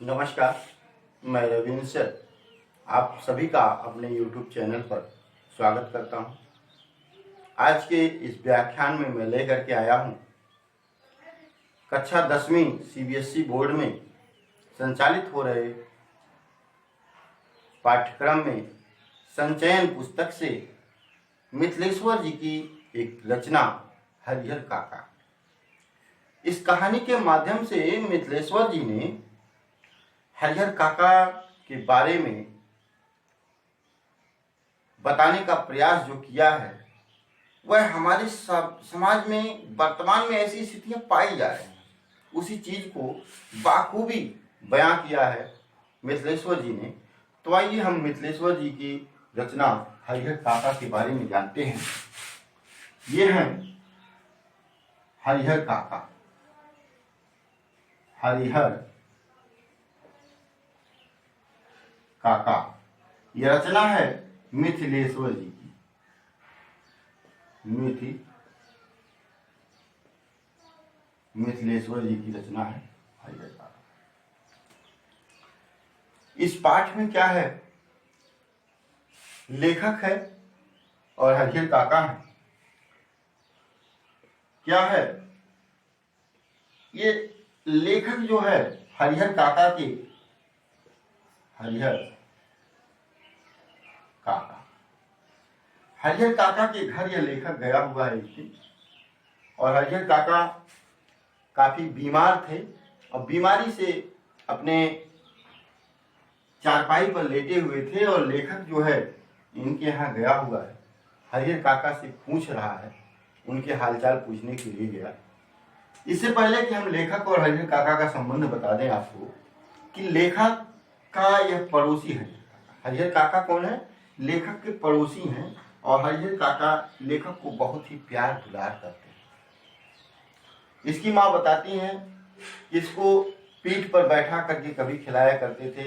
नमस्कार, मैं रविंद्र सर आप सभी का अपने YouTube चैनल पर स्वागत करता हूं। आज के इस व्याख्यान में मैं लेकर के आया हूं कक्षा 10वीं CBSE बोर्ड में संचालित हो रहे पाठ्यक्रम में संचयन पुस्तक से मिथिलेश्वर जी की एक रचना हरिहर काका। इस कहानी के माध्यम से मिथिलेश्वर जी ने हरिहर काका के बारे में बताने का प्रयास जो किया है वह हमारे समाज में वर्तमान में ऐसी स्थितियां पाई जा रही हैं, उसी चीज को बाखूबी बयां किया है मिथिलेश्वर जी ने। तो आइए हम मिथिलेश्वर जी की रचना हरिहर काका के बारे में जानते हैं। ये है हरिहर काका। हरिहर काका यह रचना है मिथिलेश्वर जी की। मिथिलेश्वर जी की रचना है हरिहर काका। इस पाठ में क्या है, लेखक है और हरिहर काका है। क्या है ये लेखक जो है हरिहर काका के, हरिहर काका के घर यह लेखक गया हुआ है एक दिन। और हरिहर काका काफी बीमार थे और बीमारी से अपने चारपाई पर लेटे हुए थे और लेखक जो है इनके यहाँ गया हुआ है। हरिहर काका से पूछ रहा है, उनके हालचाल पूछने के लिए गया। इससे पहले कि हम लेखक और हरिहर काका का संबंध बता दें आपको कि लेखक का यह पड़ोसी है। हरिहर काका कौन है? लेखक के पड़ोसी हैं और हरिहर काका लेखक को बहुत ही प्यार दुलार करते हैं। इसकी माँ बताती हैं इसको पीठ पर बैठा करके कभी खिलाया करते थे,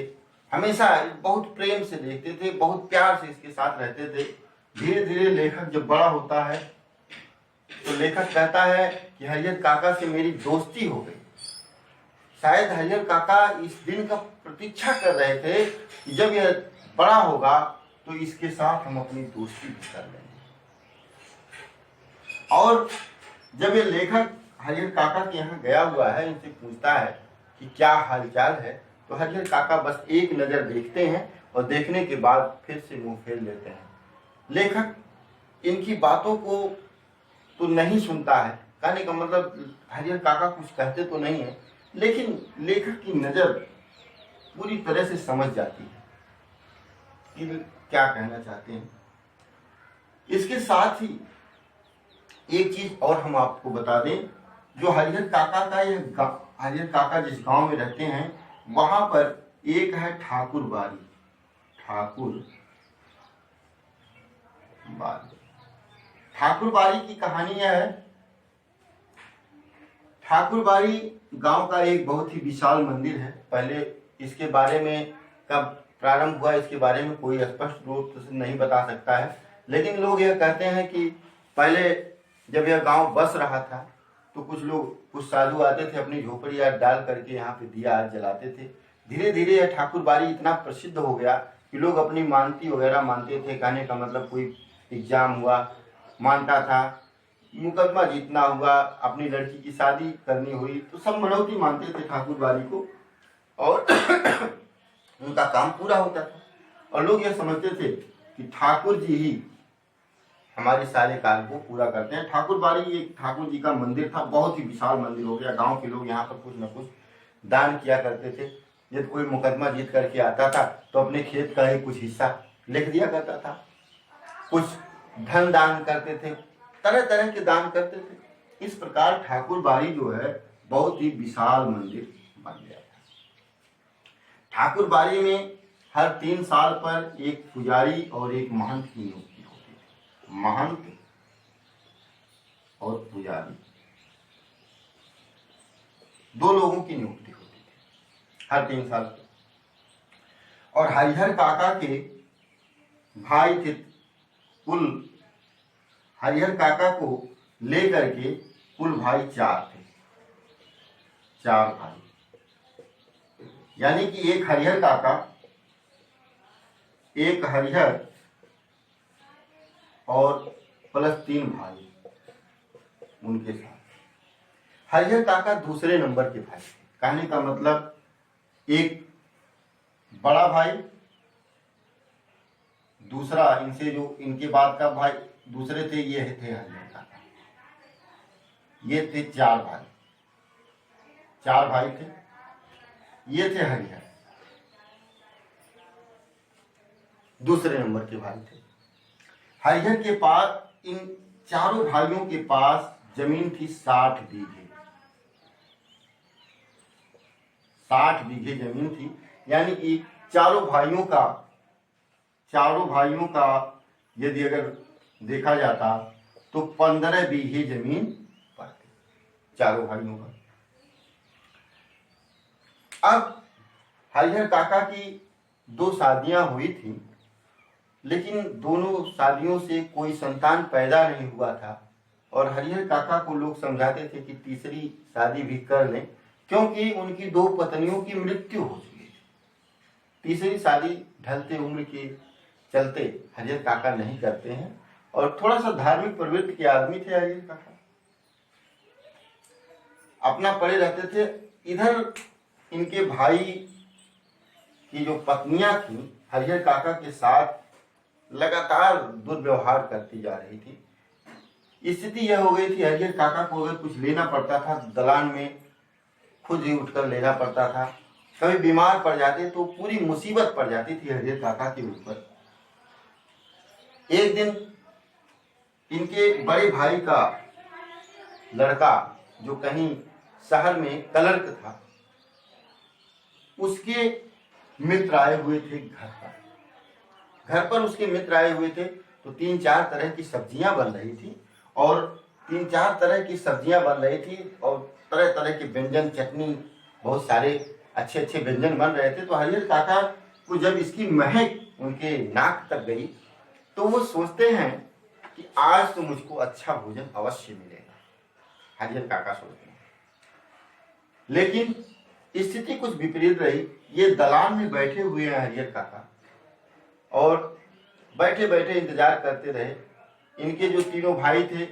हमेशा बहुत प्रेम से देखते थे, बहुत प्यार से इसके साथ रहते थे। धीरे धीरे लेखक जब बड़ा होता है तो लेखक कहता है कि हरिहर काका से मेरी दोस्ती हो गई। शायद हरिहर काका इस दिन का प्रतीक्षा कर रहे थे कि जब यह बड़ा होगा तो इसके साथ हम अपनी दोस्ती भी कर लेंगे। और जब ये लेखक हरिहर काका के यहाँ गया हुआ है, इनसे पूछता है कि क्या हालचाल है, तो हरिहर काका बस एक नजर देखते हैं और देखने के बाद फिर से मुंह फेर लेते हैं। लेखक इनकी बातों को तो नहीं सुनता है, कहने का मतलब हरिहर काका कुछ कहते तो नहीं है, लेकिन लेखक की नजर पूरी तरह से समझ जाती है कि क्या कहना चाहते हैं। इसके साथ ही एक चीज और हम आपको बता दें, जो हरिहर काका का यह हरिहर काका जिस गांव में रहते हैं वहां पर एक है ठाकुर बारी। ठाकुर बारी की कहानी यह है, ठाकुर बारी गांव का एक बहुत ही विशाल मंदिर है। पहले इसके बारे में कब प्रारंभ हुआ इसके बारे में कोई स्पष्ट रूप से नहीं बता सकता है, लेकिन लोग यह कहते हैं कि पहले जब यह गांव बस रहा था तो कुछ साधु आते थे, अपनी झोपड़ियाँ डाल करके यहाँ पे दिया जलाते थे। धीरे धीरे यह ठाकुर बारी इतना प्रसिद्ध हो गया कि लोग अपनी मानती वगैरह मानते थे। कहने का मतलब कोई एग्जाम हुआ, मानता था, मुकदमा जीतना हुआ, अपनी लड़की की शादी करनी हुई, तो सब मनौती मानते थे ठाकुर बारी को और उनका काम पूरा होता था। और लोग यह समझते थे कि ठाकुर जी ही हमारे सारे कार्य को पूरा करते हैं। ठाकुर बारी एक ठाकुर जी का मंदिर था, बहुत ही विशाल मंदिर हो गया। गांव के लोग यहाँ पर कुछ न कुछ दान किया करते थे। जब कोई मुकदमा जीत करके आता था तो अपने खेत का ही कुछ हिस्सा लिख दिया करता था, कुछ धन दान करते थे, तरह तरह के दान करते थे। इस प्रकार ठाकुर बारी जो है बहुत ही विशाल मंदिर बन गया था। ठाकुर बारी में हर 3 साल पर एक पुजारी और एक महंत की नियुक्ति होती थी। महंत और पुजारी, 2 लोगों की नियुक्ति होती थी हर 3 साल पर। और हरिहर काका के भाई थे कुल, हरिहर काका को लेकर के कुल भाई 4 थे, 4 भाई। यानी कि एक हरिहर काका, एक हरिहर और प्लस 3 भाई उनके साथ। हरिहर काका दूसरे नंबर के भाई थे। कहने का मतलब एक बड़ा भाई, दूसरा इनसे जो इनके बाद का भाई दूसरे थे, ये थे हरिहर काका। ये थे 4 भाई, 4 भाई थे, ये थे हरिहर, दूसरे नंबर के भाई थे। हरिहर के पास, इन चारों भाइयों के पास जमीन थी 60 बीघे, 60 बीघे जमीन थी। यानी कि चारों भाइयों का यदि अगर देखा जाता तो 15 बीघे जमीन पड़ती चारों भाइयों का। अब हरिहर काका की 2 शादियां हुई थी, लेकिन दोनों शादियों से कोई संतान पैदा नहीं हुआ था। और हरिहर काका को लोग समझाते थे कि तीसरी शादी भी कर लें, क्योंकि उनकी 2 पत्नियों की मृत्यु हो चुकी थी। तीसरी शादी ढलते उम्र के चलते हरिहर काका नहीं करते हैं। और थोड़ा सा धार्मिक प्रवृत्ति के आदमी थे हरिहर काका, अपना पड़े रहते थे। इधर इनके भाई की जो पत्नियां थी हरिहर काका के साथ लगातार दुर्व्यवहार करती जा रही थी। स्थिति यह हो गई थी, हरिहर काका को अगर कुछ लेना पड़ता था दलान में खुद ही उठकर लेना पड़ता था। कभी बीमार पड़ जाते तो पूरी मुसीबत पड़ जाती थी हरिहर काका के ऊपर। एक दिन इनके बड़े भाई का लड़का जो कहीं शहर में क्लर्क था, उसके मित्र आए हुए थे घर पर उसके मित्र आए हुए थे। तो 3-4 तरह की सब्जियां बन रही थी और 3-4 तरह की सब्जियां बन रही थी और तरह तरह के व्यंजन, चटनी, बहुत सारे अच्छे अच्छे व्यंजन बन रहे थे। तो हरिहर काका को जब इसकी महक उनके नाक तक गई तो वो सोचते हैं कि आज तो मुझको अच्छा भोजन अवश्य मिलेगा, हरिहर काका सोचते हैं। लेकिन स्थिति कुछ विपरीत रही। ये दलान में बैठे हुए हैं हरिहर काका और बैठे बैठे इंतजार करते रहे। इनके जो तीनों भाई थे,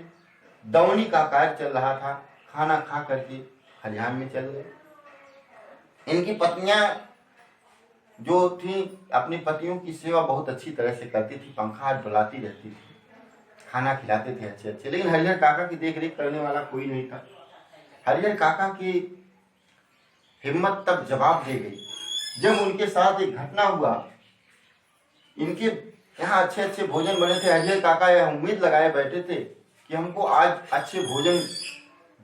दौनी का कार्य चल रहा था, खाना खा करके खलिहान में चल गए। इनकी पत्नियां जो थी अपने पतियों की सेवा बहुत अच्छी तरह से करती थी, पंखा डुलाती रहती थी, खाना खिलाते थे अच्छे अच्छे। लेकिन हरिहर काका की देख रेख करने वाला कोई नहीं था। हरिहर काका की हिम्मत तब जवाब दे गई जब उनके साथ एक घटना हुआ। इनके यहाँ अच्छे अच्छे भोजन बने थे। हरिहर काका यह उम्मीद लगाए बैठे थे कि हमको आज अच्छे भोजन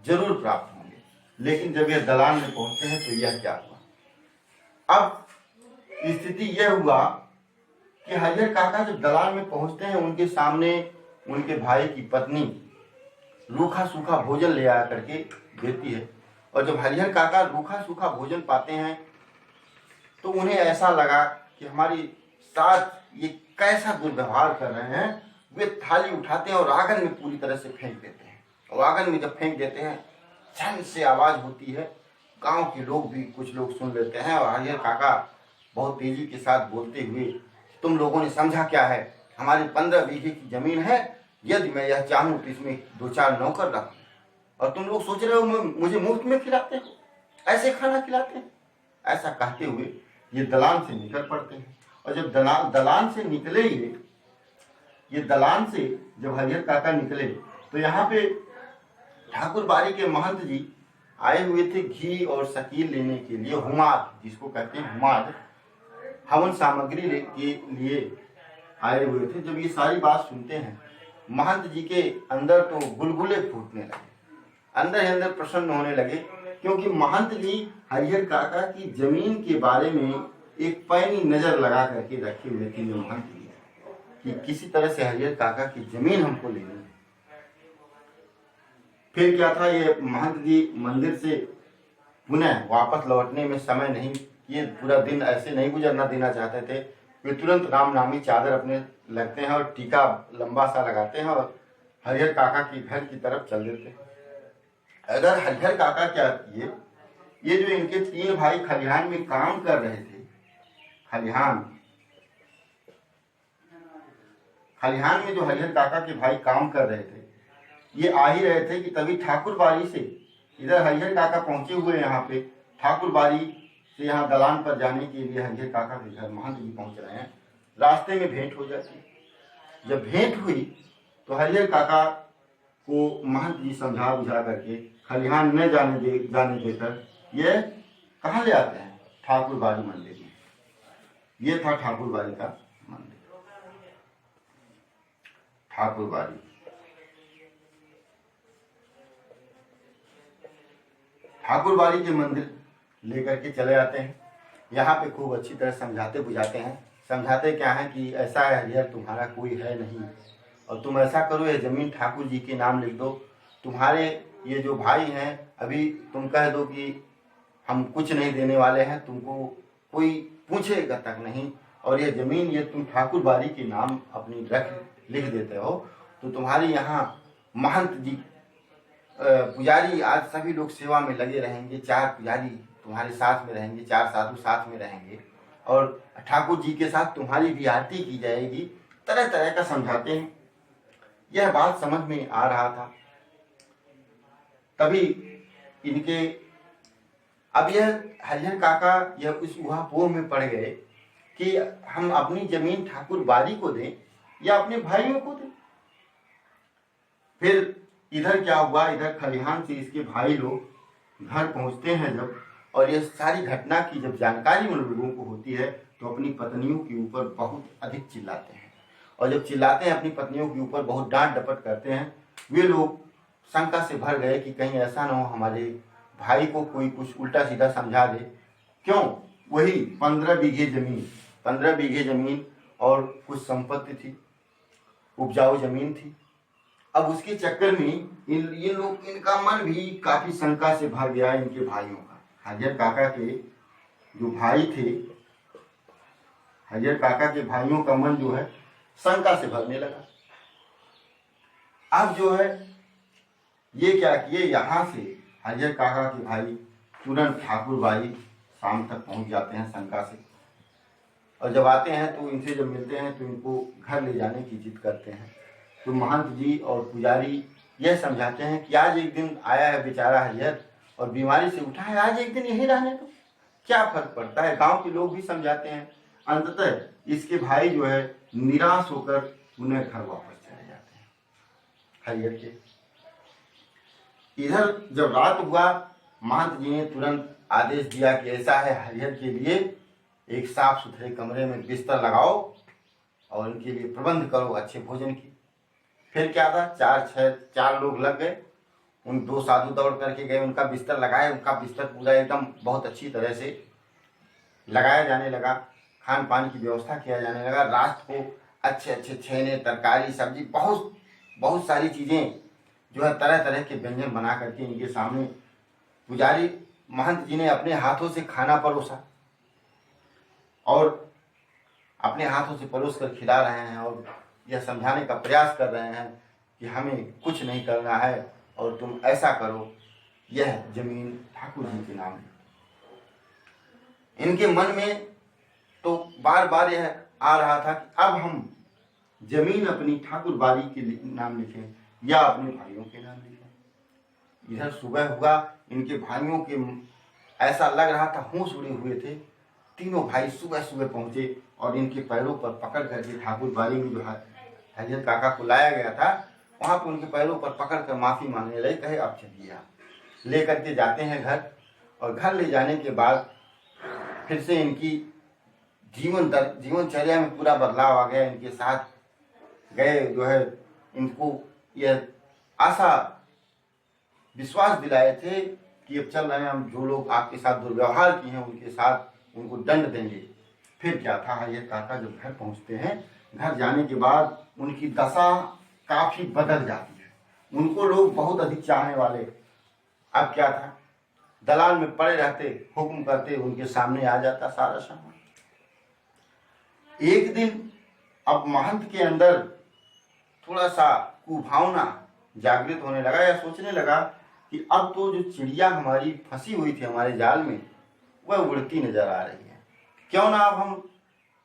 जरूर प्राप्त होंगे। लेकिन जब ये दलान में पहुंचते हैं तो यह क्या हुआ। अब स्थिति यह हुआ कि हरिहर काका जब दलान में पहुंचते हैं, उनके सामने उनके भाई की पत्नी रूखा सूखा भोजन ले आ करके देती है। और जब हरिहर काका रूखा सूखा भोजन पाते हैं तो उन्हें ऐसा लगा कि हमारी साथ ये कैसा दुर्व्यवहार कर रहे हैं। वे थाली उठाते हैं और आंगन में पूरी तरह से फेंक देते हैं। और आंगन में जब फेंक देते हैं, झन से आवाज होती है। गांव के लोग भी कुछ लोग सुन लेते हैं और हरिहर काका बहुत तेजी के साथ बोलते हुए, तुम लोगों ने समझा क्या है, हमारी 15 बीघे की जमीन है, यदि मैं यह चाहूं तो इसमें 2-4 नौकर रखूं और तुम लोग सोच रहे हो मुझे मुफ्त में खिलाते हो, ऐसे खाना खिलाते हैं। ऐसा कहते हुए ये दलान से निकल पड़ते हैं। और जब दलान से निकले ये दलान से जब हरिहर काका निकले तो यहाँ पे ठाकुर बाड़ी के महंत जी आए हुए थे घी और शकील लेने के लिए। हुमाद जिसको कहते हैं, हुमाद हवन सामग्री के लिए आए हुए थे। जब ये सारी बात सुनते हैं, महंत जी के अंदर तो गुलगुले फूटने लगे, अंदर ही अंदर प्रसन्न होने लगे। क्योंकि महंत जी हरिहर काका की जमीन के बारे में एक पैनी नजर लगा करके रखे हुए थे जो महंत जी, कि किसी तरह से हरिहर काका की जमीन हमको लेनी है। फिर क्या था, ये महंत जी मंदिर से पुनः वापस लौटने में समय नहीं, ये पूरा दिन ऐसे नहीं गुजरना देना चाहते थे। वे तुरंत राम नामी चादर अपने लगते हैं और टीका लंबा सा लगाते हैं और हरिहर काका के घर की तरफ चल देते हैं। अगर हरिहर काका क्या किए, ये जो इनके 3 भाई खलिहान में काम कर रहे थे, खलिहान में जो हरिहर काका के भाई काम कर रहे थे, ये आ ही रहे थे कि तभी ठाकुर बाड़ी से इधर हरिहर काका पहुंचे हुए यहाँ पे, ठाकुर बाड़ी से यहाँ दलान पर जाने के लिए हरिहर काका के घर महंत जी पहुंच रहे हैं। रास्ते में भेंट हो जाती है। जब भेंट हुई तो हरिहर काका को महंत जी समझा बुझा करके खलिहान न जाने देकर ये कहाँ ले आते हैं, ठाकुर बाड़ी मंदिर में। ये था ठाकुर बाड़ी का मंदिर, ठाकुर बाड़ी। ठाकुर बाड़ी के मंदिर लेकर के चले आते हैं। यहाँ पे खूब अच्छी तरह समझाते बुझाते हैं। समझाते क्या है कि ऐसा है हरिहर, तुम्हारा कोई है नहीं और तुम ऐसा करो, ये जमीन ठाकुर जी के नाम लिख दो। तुम्हारे ये जो भाई हैं, अभी तुम कह दो कि हम कुछ नहीं देने वाले हैं, तुमको कोई पूछेगा तक नहीं, और ये जमीन ये तुम ठाकुर बाड़ी के नाम अपनी लिख देते हो तो तुम्हारे यहाँ महंत जी पुजारी आज सभी लोग सेवा में लगे रहेंगे। 4 पुजारी तुम्हारे साथ में रहेंगे, 4 साधु साथ में रहेंगे और ठाकुर जी के साथ तुम्हारी भी आरती की जाएगी। तरह तरह का समझाते हैं। यह बात समझ में आ रहा था। तभी इनके अब यह हरिहर काका यह उस ऊहापोह में पड़ गए कि हम अपनी जमीन ठाकुर बाड़ी को दें या अपने भाइयों को दें। फिर इधर क्या हुआ, इधर खलिहान से इसके भाई लोग घर पहुंचते हैं जब, और यह सारी घटना की जब जानकारी उन लोगों को होती है तो अपनी पत्नियों के ऊपर बहुत अधिक चिल्लाते हैं। और जब चिल्लाते हैं अपनी पत्नियों के ऊपर, बहुत डांट डपट करते हैं। वे लोग शंका से भर गए कि कहीं ऐसा ना हो हमारे भाई को कोई कुछ उल्टा सीधा समझा दे। क्यों, वही 15 बीघे जमीन और कुछ संपत्ति थी, उपजाऊ जमीन थी। अब उसके चक्कर में इनका मन भी काफी शंका से भर गया। इनके भाइयों का, हरिहर काका के जो भाई थे, हरिहर काका के भाइयों का मन जो है शंका से भरने लगा। अब जो है ये क्या किए, यहाँ से हरिहर काका के भाई तुरंत ठाकुर बाड़ी शाम तक पहुंच जाते हैं शंका से। और जब आते हैं तो इनसे जब मिलते हैं तो इनको घर ले जाने की जिद करते हैं। तो महंत जी और पुजारी यह समझाते हैं कि आज एक दिन आया है बेचारा हरिहर और बीमारी से उठा है, आज एक दिन यहीं रहने दो, क्या फर्क पड़ता है। गांव के लोग भी समझाते हैं। अंततः इसके भाई जो है निराश होकर उन्हें घर वापस चले जाते हैं हरिहर के। इधर जब रात हुआ, महंत जी ने तुरंत आदेश दिया कि ऐसा है, हरिहर के लिए एक साफ सुथरे कमरे में बिस्तर लगाओ और उनके लिए प्रबंध करो अच्छे भोजन की। फिर क्या था, 4 लोग लग गए। उन 2 साधु दौड़ करके गए, उनका बिस्तर लगाए। उनका बिस्तर पूरा एकदम बहुत अच्छी तरह से लगाया जाने लगा, खान पान की व्यवस्था किया जाने लगा। रात को अच्छे अच्छे छेने, तरकारी, सब्जी, बहुत सारी चीज़ें जो है तरह तरह के व्यंजन बना करके इनके सामने पुजारी महंत जी ने अपने हाथों से खाना परोसा और अपने हाथों से परोस कर खिला रहे हैं और यह समझाने का प्रयास कर रहे हैं कि हमें कुछ नहीं करना है और तुम ऐसा करो, यह जमीन ठाकुर जी के नाम है। इनके मन में तो बार बार यह आ रहा था कि अब हम जमीन अपनी ठाकुर बाड़ी के नाम लिखें या अपने भाइयों के नाम लिखें। इधर सुबह हुआ, इनके भाइयों के ऐसा लग रहा था होश उड़े हुए थे। तीनों भाई सुबह सुबह पहुंचे और इनके पैरों पर पकड़ करके ठाकुर बाड़ी में जो हरिहर काका को लाया गया था वहां पर उनके पैरों पर पकड़ कर माफी मांगने लगे। कहे अब चलिए आप, ले करके जाते हैं घर। और घर ले जाने के बाद फिर से इनकी जीवनचर्या में पूरा बदलाव आ गया। इनके साथ गए जो है इनको यह आशा विश्वास दिलाए थे कि अब चल रहे हैं हम, जो लोग आपके साथ दुर्व्यवहार किए हैं उनके साथ उनको दंड देंगे, फिर क्या था, हरिहर काका जब घर पहुंचते हैं, घर जाने के बाद उनकी दशा काफी बदल जाती है। उनको लोग बहुत अधिक चाहने वाले। अब क्या था, दलाल में पड़े रहते, हुक्म करते, उनके सामने आ जाता सारा सामान। एक दिन अब महंत के अंदर थोड़ा सा कुभावना जागृत होने लगा, या सोचने लगा कि अब तो जो चिड़िया हमारी फंसी हुई थी हमारे जाल में, वह उड़ती नजर आ रही है। क्यों ना अब हम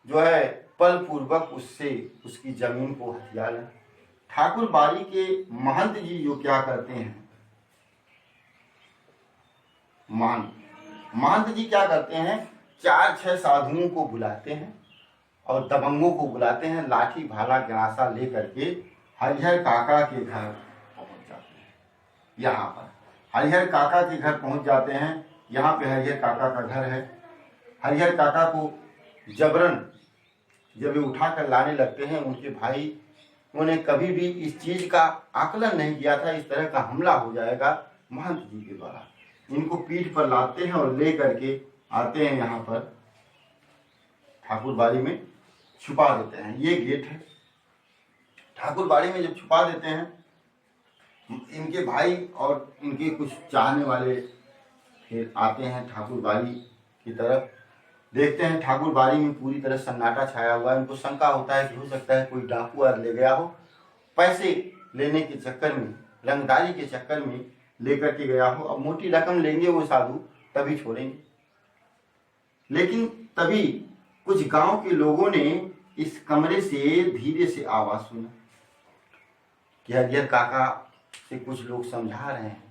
जो है बल पूर्वक उससे उसकी जमीन को हथिया लें। ठाकुर बाड़ी के महंत जी जो क्या करते हैं, महंत जी क्या करते हैं, 4-6 साधुओं को बुलाते हैं और दबंगों को बुलाते हैं, लाठी भाला गरासा लेकर के हरिहर काका के घर पहुंच जाते हैं। यहाँ पर हरिहर काका के घर पहुंच जाते हैं। यहाँ पे हरिहर काका का घर है। हरिहर काका को जबरन जब ये उठा कर लाने लगते हैं, उनके भाई उन्होंने कभी भी इस चीज का आकलन नहीं किया था, इस तरह का हमला हो जाएगा महंत जी के द्वारा। इनको पीठ पर लाते हैं और ले करके आते हैं यहाँ पर ठाकुर बाड़ी में छुपा देते हैं। ये गेट है। ठाकुर बाड़ी में जब छुपा देते हैं, इनके भाई और इनके कुछ चाहने वाले फिर आते हैं ठाकुर बाड़ी की तरफ। देखते हैं ठाकुर बाड़ी में पूरी तरह सन्नाटा छाया हुआ है। इनको शंका होता है कि हो सकता है कोई डाकू ले गया हो, पैसे लेने के चक्कर में, रंगदारी के चक्कर में लेकर के गया हो। अब मोटी रकम लेंगे वो साधु, तभी छोड़ेंगे। लेकिन तभी कुछ गांव के लोगों ने इस कमरे से धीरे से आवाज सुना कि हरिहर काका से कुछ लोग समझा रहे हैं।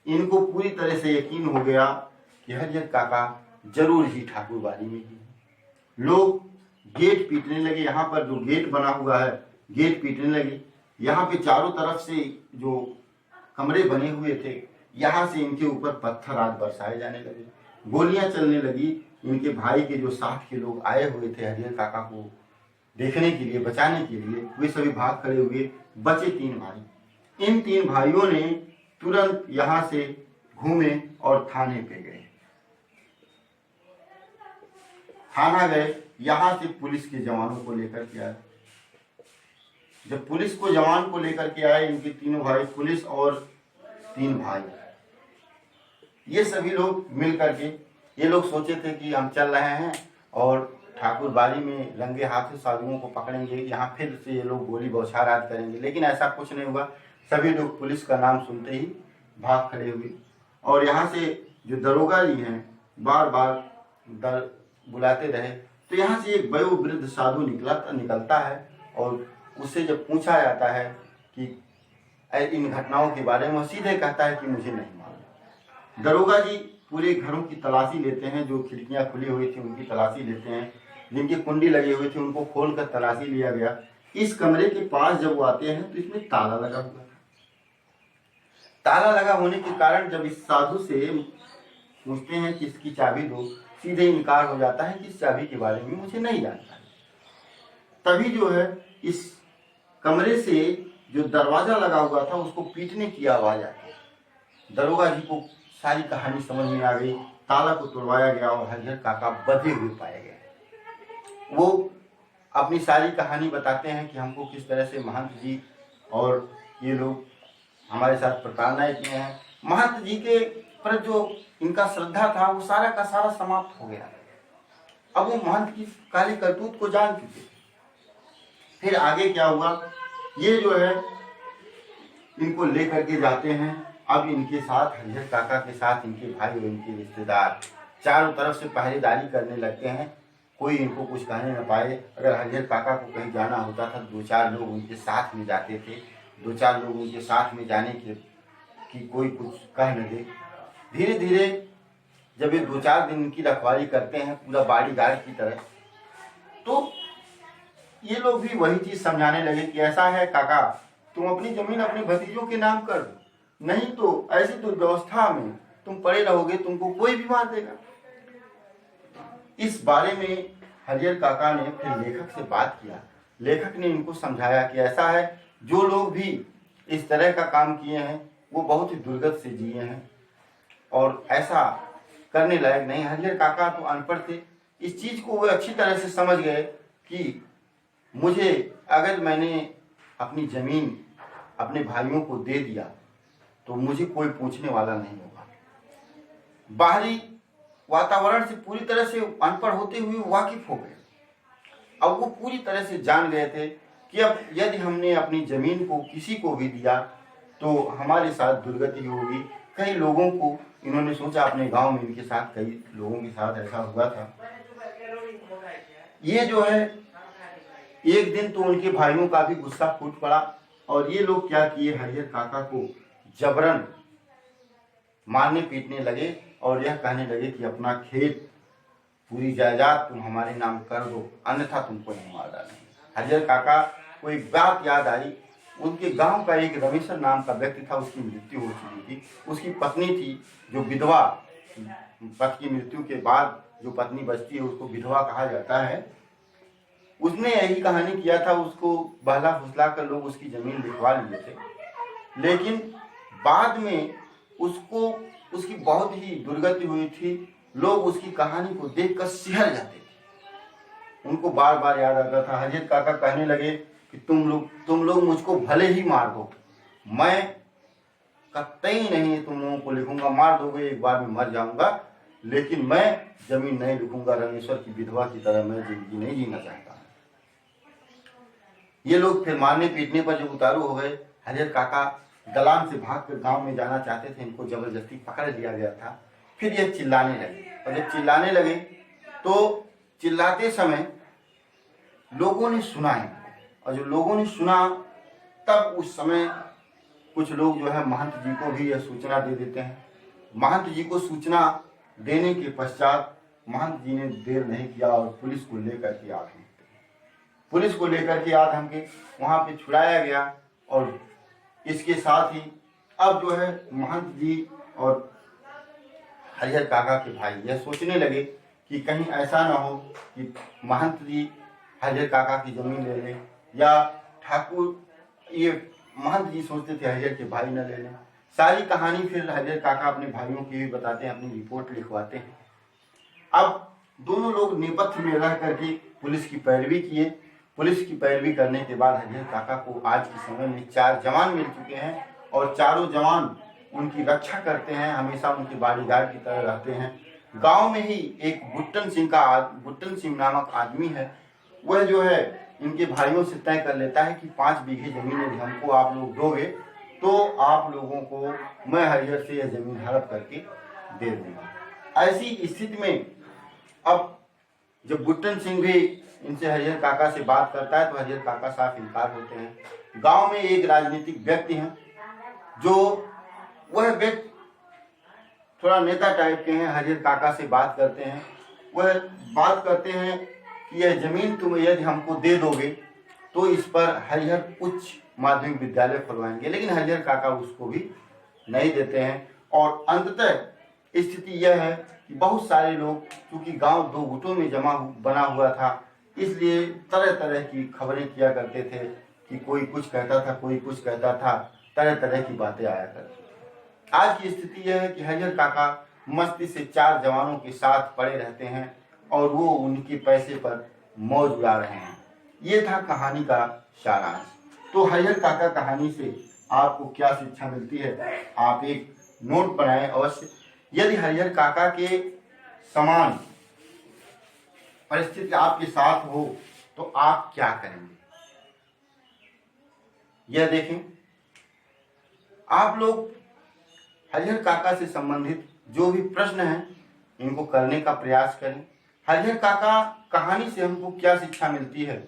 इनको पूरी तरह से यकीन हो गया कि हरिहर काका जरूर ही ठाकुर बाड़ी में ही है। लोग गेट पीटने लगे। यहाँ पर जो गेट बना हुआ है, गेट पीटने लगे। यहाँ पे चारों तरफ से जो कमरे बने हुए थे, यहाँ से इनके ऊपर पत्थर आज बरसाए जाने लगे, गोलियां चलने लगी। इनके भाई के जो साथ के लोग आए हुए थे हरिहर काका को देखने के लिए, बचाने के लिए, वे सभी भाग खड़े हुए। बचे 3 भाई। इन 3 भाइयों ने तुरंत यहाँ से घूमे और थाने पे गए। थाना गए, यहाँ से पुलिस के जवानों को लेकर के आए। जब पुलिस को जवान को लेकर के आए, इनके तीनों भाई, पुलिस और 3 भाई, ये सभी लोग मिल करके, ये लोग सोचे थे कि हम चल रहे हैं और ठाकुर बाड़ी में रंगे हाथ साधुओं को पकड़ेंगे, यहाँ फिर से ये लोग गोली बौछार करेंगे। लेकिन ऐसा कुछ नहीं हुआ। सभी लोग पुलिस का नाम सुनते ही भाग खड़े हुए। और यहाँ से जो दरोगा जी हैं, बार बार बुलाते रहे। तो यहाँ से एक वयोवृद्ध साधु निकलता है और उससे जब पूछा जाता है कि इन घटनाओं के बारे में, सीधे कहता है कि मुझे नहीं मालूम। दरोगा जी पूरे घरों की तलाशी लेते हैं, जो खिड़कियां खुली हुई थी उनकी तलाशी लेते हैं, जिनकी कुंडी लगी हुई थी उनको खोलकर तलाशी लिया गया। इस कमरे के पास जब वो आते हैं तो इसमें ताला लगा हुआ था। ताला लगा होने के कारण जब इस साधु से पूछते हैं कि इसकी चाबी दो, सीधे इनकार हो जाता है कि इस चाबी के बारे में मुझे नहीं जानता। तभी जो है इस कमरे से जो दरवाजा लगा हुआ था उसको पीटने की आवाज आई। दरोगा जी को सारी कहानी समझ में आ गई। ताला को तोड़वाया गया और हरिहर काका बधे हुए पाए गए। वो अपनी सारी कहानी बताते हैं कि हमको किस तरह से महंत जी और ये लोग हमारे साथ प्रताड़नाएं किए हैं। महंत जी के पर जो इनका श्रद्धा था वो सारा का सारा समाप्त हो गया। अब वो महंत की काली करतूत को जान चुके। फिर आगे क्या हुआ, ये जो है इनको लेकर के जाते हैं। अब इनके साथ हरिहर काका के साथ इनके भाई और इनके रिश्तेदार चारों तरफ से पहरेदारी करने लगते हैं, कोई इनको कुछ कहने न पाए। अगर हरिहर काका को कहीं जाना होता था 2-4 लोग उनके साथ में जाते थे, 2-4 लोग उनके साथ में जाने की कोई कुछ कह न दे। धीरे धीरे जब ये 2-4 दिन इनकी रखवाली करते हैं पूरा बॉडी गार्ड की तरह, तो ये लोग भी वही चीज समझाने लगे कि ऐसा है काका, तुम अपनी जमीन अपने भतीजों के नाम कर दो, नहीं तो ऐसी दुर्व्यवस्था में तुम पड़े रहोगे, तुमको कोई भी मार देगा। इस बारे में हरिहर काका ने फिर लेखक से बात किया। लेखक ने इनको समझाया कि ऐसा है, जो लोग भी इस तरह का काम किए हैं वो बहुत ही दुर्गत से जिए हैं और ऐसा करने लायक नहीं। हरिहर काका तो अनपढ़ थे, इस चीज को वे अच्छी तरह से समझ गए कि मुझे, अगर मैंने अपनी जमीन अपने भाइयों को दे दिया तो मुझे कोई पूछने वाला नहीं होगा। बाहरी वातावरण से पूरी तरह से अनपढ़ होते हुए वाकिफ हो गए। अब वो पूरी तरह से जान गए थे कि अब यदि हमने अपनी जमीन को किसी को भी दिया तो हमारे साथ दुर्गति होगी। कई लोगों को इन्होंने सोचा, अपने गांव में इनके साथ कई लोगों के साथ ऐसा हुआ था। ये जो है, एक दिन तो उनके भाइयों का भी गुस्सा फूट पड़ा और ये लोग क्या किए, हरिहर काका को जबरन मारने पीटने लगे और यह कहने लगे कि अपना खेत, पूरी जायदाद तुम हमारे नाम कर दो, अन्यथा तुमको नहीं मार डालेंगे। हरिहर काका को एक बात याद आई। उनके गांव का एक रमेश्वर नाम का व्यक्ति था, उसकी मृत्यु हो चुकी थी। उसकी पत्नी थी जो विधवा, पति की मृत्यु के बाद जो पत्नी बचती है उसको विधवा कहा जाता है। उसने यही कहानी किया था, उसको बहला फुसला कर लोग उसकी जमीन लिखवा लिए थे, लेकिन बाद में उसको, उसकी बहुत ही दुर्गति हुई थी। लोग उसकी कहानी को देखकर सिहर जाते थे, उनको बार बार याद आता था। हरिहर काका कहने लगे कि तुम लोग मुझको भले ही मार दो, मैं कतई नहीं तुम लोगों को लिखूंगा। मार दोगे, एक बार में मर जाऊंगा, लेकिन मैं जमीन नहीं लिखूंगा। रमेश्वर की विधवा की तरह मैं जिंदगी नहीं जीना चाहता। ये लोग फिर मारने पीटने पर जब उतारू हो गए, हरिहर काका दलान से भागकर गांव में जाना चाहते थे। इनको जबरदस्ती पकड़ लिया गया था। फिर ये चिल्लाने लगे और जब चिल्लाने लगे तो चिल्लाते समय लोगों ने सुना है, और जो लोगों ने सुना तब उस समय कुछ लोग जो है महंत जी को भी यह सूचना दे देते हैं। महंत जी को सूचना देने के पश्चात महंत जी ने देर नहीं किया और पुलिस को लेकर के आधम के वहां पे छुड़ाया गया। और इसके साथ ही अब जो है महंत जी और हरिहर काका के भाई यह सोचने लगे कि कहीं ऐसा ना हो कि महंत जी हरिहर काका की जमीन ले लें, या ठाकुर, ये महंत जी सोचते थे हरिहर के भाई न ले लें। सारी कहानी फिर हरिहर काका अपने भाइयों की भी बताते हैं, अपनी रिपोर्ट लिखवाते हैं। अब दोनों लोग नेपथ्य में रह करके पुलिस की पैरवी किए। पुलिस की पैरवी करने के बाद हरिहर काका को आज के समय में 4 जवान मिल चुके हैं और चारों जवान उनकी रक्षा करते हैं, हमेशा उनके बॉडीगार्ड की तरह रहते हैं। गांव में ही एक बुट्टन सिंह नामक आदमी है, वह जो है इनके भाइयों से तय कर लेता है कि 5 बीघे जमीन यदि हमको आप लोग दोगे तो आप लोगों को मैं हरिहर से यह जमीन हड़प करके दे दूंगा। ऐसी स्थिति में अब जब बुट्टन सिंह भी इनसे हरिहर काका से बात करता है तो हरिहर काका साफ इनकार होते हैं। गांव में एक राजनीतिक व्यक्ति हैं, जो वह व्यक्ति थोड़ा नेता टाइप के हैं, हरिहर काका से बात करते हैं। वह बात करते हैं कि यह जमीन तुम यदि हमको दे दोगे तो इस पर हरिहर उच्च माध्यमिक विद्यालय खुलवाएंगे, लेकिन हरिहर काका उसको भी नहीं देते हैं। और अंततः स्थिति यह है कि बहुत सारे लोग, क्योंकि गांव 2 गुटों में बना हुआ था, इसलिए तरह तरह की खबरें किया करते थे कि कोई कुछ कहता था, कोई कुछ कहता था, तरह तरह की बातें आया करती थी। आज की स्थिति यह है कि हरिहर काका मस्ती से 4 जवानों के साथ पड़े रहते हैं और वो उनके पैसे पर मौज उड़ा रहे हैं। ये था कहानी का सारांश। तो हरिहर काका कहानी से आपको क्या शिक्षा मिलती है, आप एक नोट बनाएं अवश्य। यदि हरिहर काका के समान परिस्थिति आपके साथ हो तो आप क्या करेंगे, यह देखें। आप लोग हरिहर काका से संबंधित जो भी प्रश्न हैं इनको करने का प्रयास करें। हरिहर काका कहानी से हमको क्या शिक्षा मिलती है,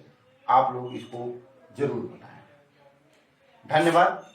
आप लोग इसको जरूर बताएं। धन्यवाद।